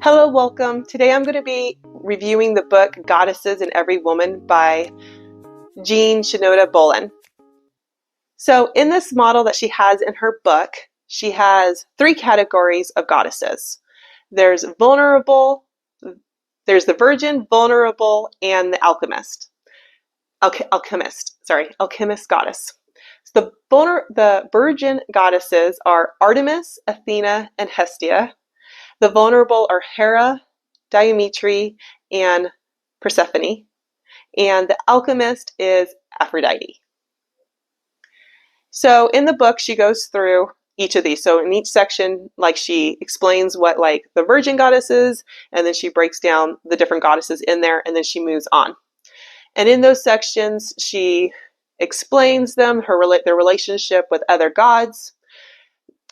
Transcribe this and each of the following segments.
Hello, welcome. Today I'm going to be reviewing the book Goddesses in Everywoman by Jean Shinoda Bolen. So in this model that she has in her book, she has three categories of goddesses. There's vulnerable, there's the virgin, vulnerable, and the alchemist goddess. So the virgin goddesses are Artemis, Athena, and Hestia. The vulnerable are Hera, Dimitri, and Persephone. And the alchemist is Aphrodite. So in the book, she goes through each of these. So in each section, she explains what the virgin goddess is, and then she breaks down the different goddesses in there, and then she moves on. And in those sections, she explains them, their relationship with other gods,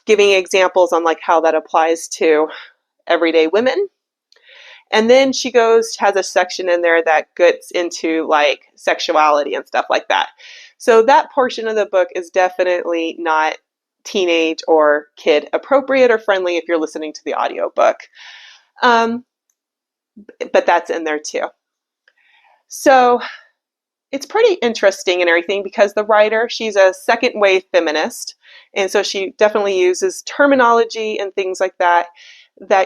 giving examples on how that applies to everyday women. And then she has a section in there that gets into sexuality and stuff like that. So that portion of the book is definitely not teenage or kid appropriate or friendly if you're listening to the audiobook. But that's in there too. So it's pretty interesting and everything because the writer, she's a second wave feminist. And so she definitely uses terminology and things like that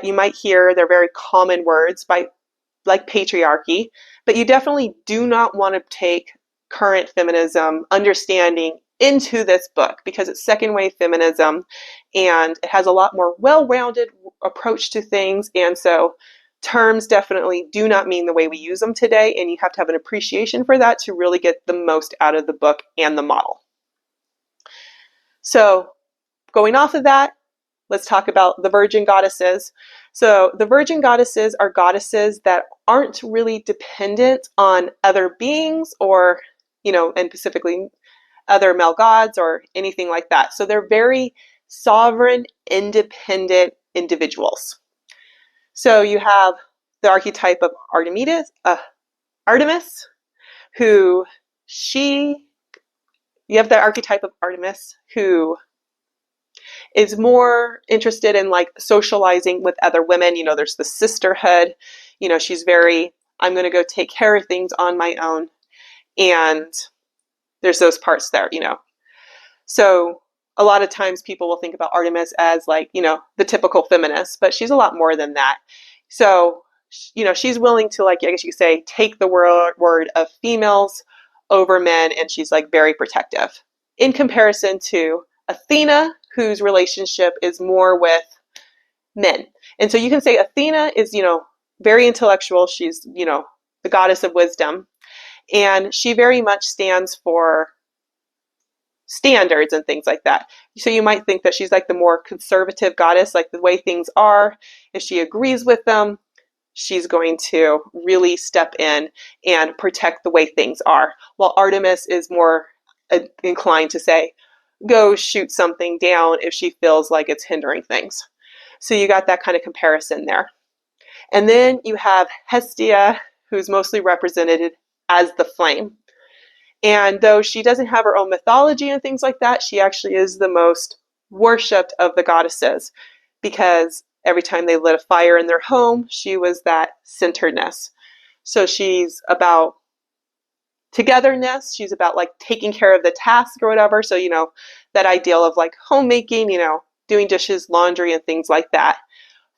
you might hear. They're very common words like patriarchy, but you definitely do not want to take current feminism understanding into this book because it's second wave feminism and it has a lot more well-rounded approach to things. And so terms definitely do not mean the way we use them today, and you have to have an appreciation for that to really get the most out of the book and the model. So going off of that, let's talk about the virgin goddesses. So the virgin goddesses are goddesses that aren't really dependent on other beings or, and specifically other male gods or anything like that. So they're very sovereign, independent individuals. So you have the archetype of Artemis, who is more interested in socializing with other women. There's the sisterhood. She's very, I'm going to go take care of things on my own. And there's those parts there, So a lot of times people will think about Artemis as the typical feminist, but she's a lot more than that. So, she's willing to I guess you could say, take the word of females over men, and she's very protective. In comparison to Athena, whose relationship is more with men. And so you can say Athena is, very intellectual. She's, the goddess of wisdom. And she very much stands for standards and things like that. So you might think that she's the more conservative goddess, the way things are. If she agrees with them, she's going to really step in and protect the way things are. While Artemis is more inclined to say, go shoot something down if she feels like it's hindering things. So you got that kind of comparison there. And then you have Hestia, who's mostly represented as the flame. And though she doesn't have her own mythology and things like that, she actually is the most worshipped of the goddesses because every time they lit a fire in their home, she was that centeredness. So she's about togetherness. She's about taking care of the task or whatever. So, that ideal of homemaking, doing dishes, laundry, and things like that.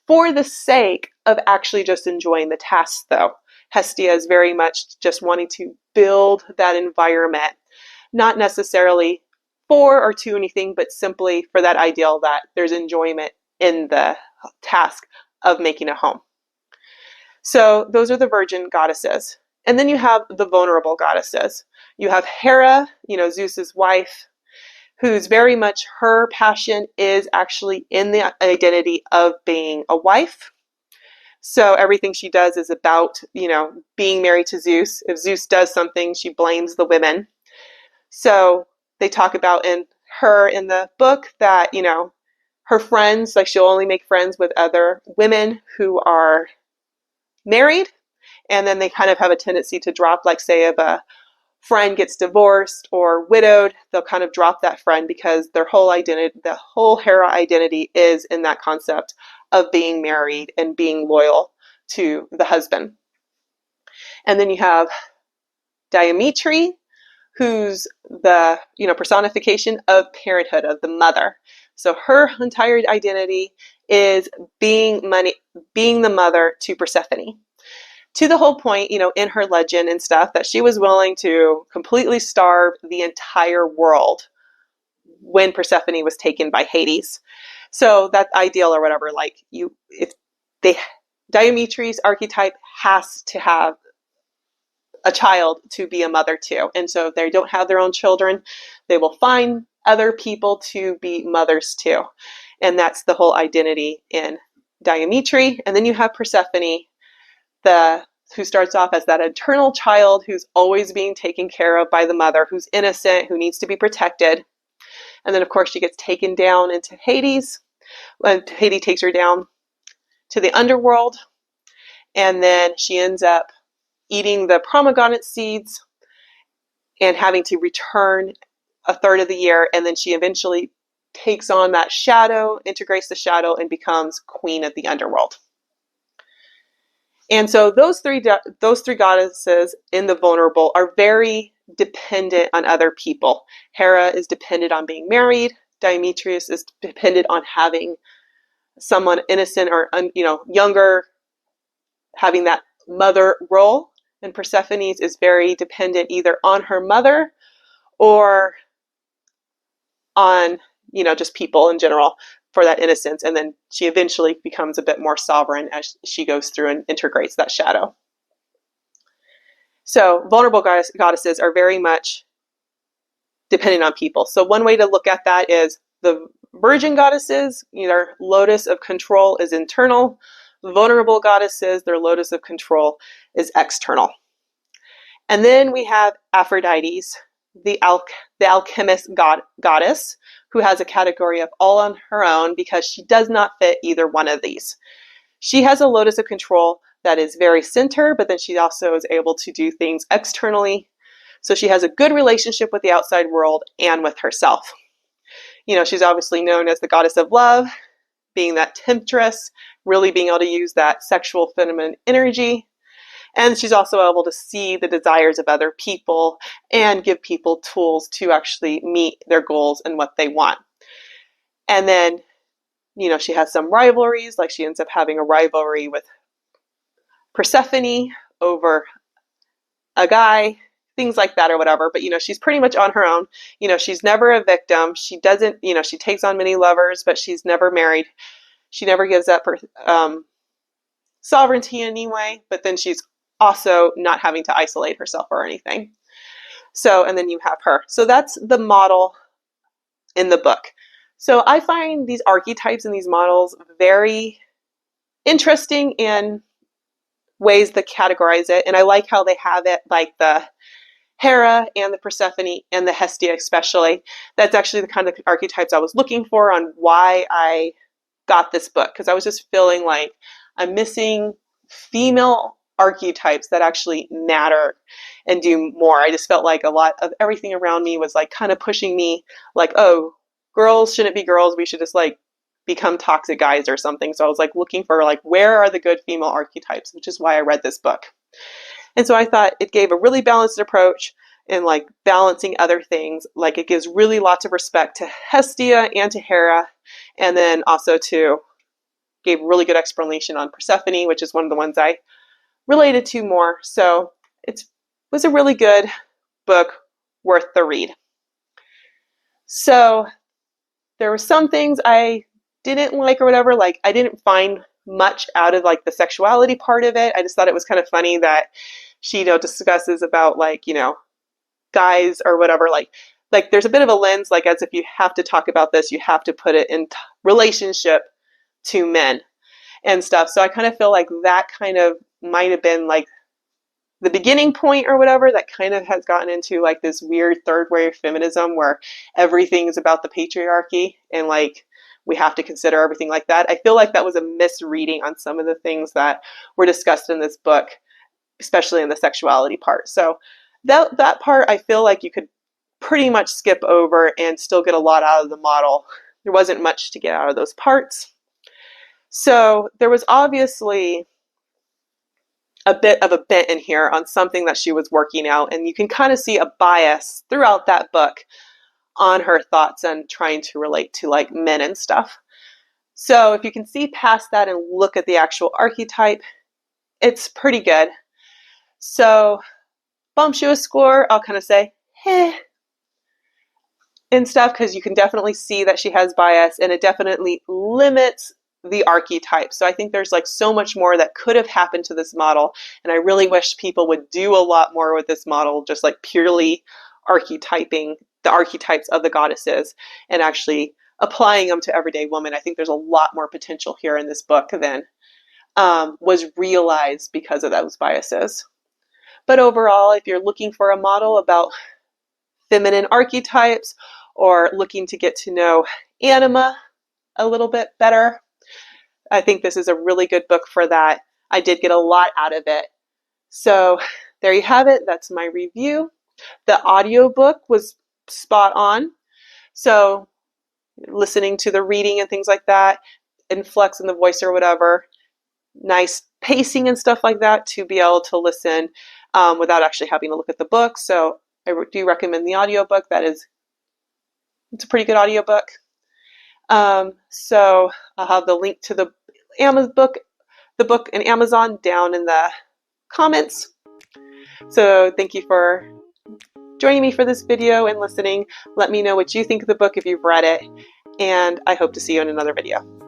For the sake of actually just enjoying the task, though. Hestia is very much just wanting to build that environment, not necessarily for or to anything, but simply for that ideal that there's enjoyment in the task of making a home. So those are the virgin goddesses. And then you have the vulnerable goddesses. You have Hera, Zeus's wife, who's very much, her passion is actually in the identity of being a wife. So everything she does is about, being married to Zeus. If Zeus does something, she blames the women. So they talk about in the book that, her friends, she'll only make friends with other women who are married. And then they kind of have a tendency to drop, say if a friend gets divorced or widowed, they'll kind of drop that friend because their whole identity, the whole Hera identity is in that concept of being married and being loyal to the husband. And then you have Diametri, who's the personification of parenthood, of the mother. So her entire identity is being the mother to Persephone. To the whole point, in her legend and stuff, that she was willing to completely starve the entire world when Persephone was taken by Hades. So that ideal or whatever, Diametri's archetype has to have a child to be a mother to. And so if they don't have their own children, they will find other people to be mothers to. And that's the whole identity in Diametri. And then you have Persephone, who starts off as that eternal child who's always being taken care of by the mother, who's innocent, who needs to be protected. And then, of course, she gets taken down into Hades, when Hades takes her down to the underworld. And then she ends up eating the pomegranate seeds and having to return a third of the year. And then she eventually takes on that shadow, integrates the shadow, and becomes queen of the underworld. And so those three goddesses in the vulnerable are very dependent on other people. Hera is dependent on being married. Demetrius is dependent on having someone innocent or younger, having that mother role. And Persephone is very dependent either on her mother or on just people in general for that innocence. And then she eventually becomes a bit more sovereign as she goes through and integrates that shadow. So vulnerable goddesses are very much dependent on people. So one way to look at that is the virgin goddesses, their lotus of control is internal. Vulnerable goddesses, their lotus of control is external. And then we have Aphrodite's, the alchemist goddess, who has a category of all on her own because she does not fit either one of these. She has a lotus of control that is very center, but then she also is able to do things externally. So she has a good relationship with the outside world and with herself. She's obviously known as the goddess of love, being that temptress, really being able to use that sexual feminine energy. And she's also able to see the desires of other people and give people tools to actually meet their goals and what they want. And then, she has some rivalries, like she ends up having a rivalry with Persephone over a guy, things like that or whatever. But, she's pretty much on her own. She's never a victim. She doesn't, she takes on many lovers, but she's never married. She never gives up her sovereignty anyway, but then she's also not having to isolate herself or anything. So, and then you have her. So that's the model in the book. So I find these archetypes and these models very interesting in ways that categorize it. And I like how they have it like the Hera and the Persephone and the Hestia especially. That's actually the kind of archetypes I was looking for on why I got this book. Because I was just feeling like I'm missing female archetypes that actually matter and do more. I just felt like a lot of everything around me was like kind of pushing me like, oh, girls shouldn't be girls. We should just like become toxic guys or something. So I was like looking for like, where are the good female archetypes, which is why I read this book. And so I thought it gave a really balanced approach in like balancing other things. Like it gives really lots of respect to Hestia and to Hera. And then also gave really good explanation on Persephone, which is one of the ones I related to more. So it was a really good book, worth the read. So there were some things I didn't like or whatever. Like I didn't find much out of like the sexuality part of it. I just thought it was kind of funny that she discusses about like guys or whatever. Like there's a bit of a lens, like as if you have to talk about this, you have to put it in relationship to men and stuff. So I kind of feel like that kind of might have been like the beginning point or whatever that kind of has gotten into like this weird third wave feminism where everything is about the patriarchy and like we have to consider everything like that. I feel like that was a misreading on some of the things that were discussed in this book, especially in the sexuality part. So that part I feel like you could pretty much skip over and still get a lot out of the model. There wasn't much to get out of those parts. So there was obviously a bit of a bent in here on something that she was working out, and you can kind of see a bias throughout that book on her thoughts and trying to relate to like men and stuff. So if you can see past that and look at the actual archetype, it's pretty good. So bumps you a score, I'll kind of say, and stuff, because you can definitely see that she has bias, and it definitely limits the archetype. So I think there's like so much more that could have happened to this model, and I really wish people would do a lot more with this model, just like purely archetyping the archetypes of the goddesses and actually applying them to everyday women. I think there's a lot more potential here in this book than was realized because of those biases. But overall, if you're looking for a model about feminine archetypes or looking to get to know anima a little bit better, I think this is a really good book for that. I did get a lot out of it. So there you have it. That's my review. The audiobook was spot on. So listening to the reading and things like that, influx in the voice or whatever, nice pacing and stuff like that to be able to listen without actually having to look at the book. So I do recommend the audiobook. It's a pretty good audiobook. So I'll have the link to the book in Amazon down in the comments. So thank you for joining me for this video and listening. Let me know what you think of the book if you've read it, and I hope to see you in another video.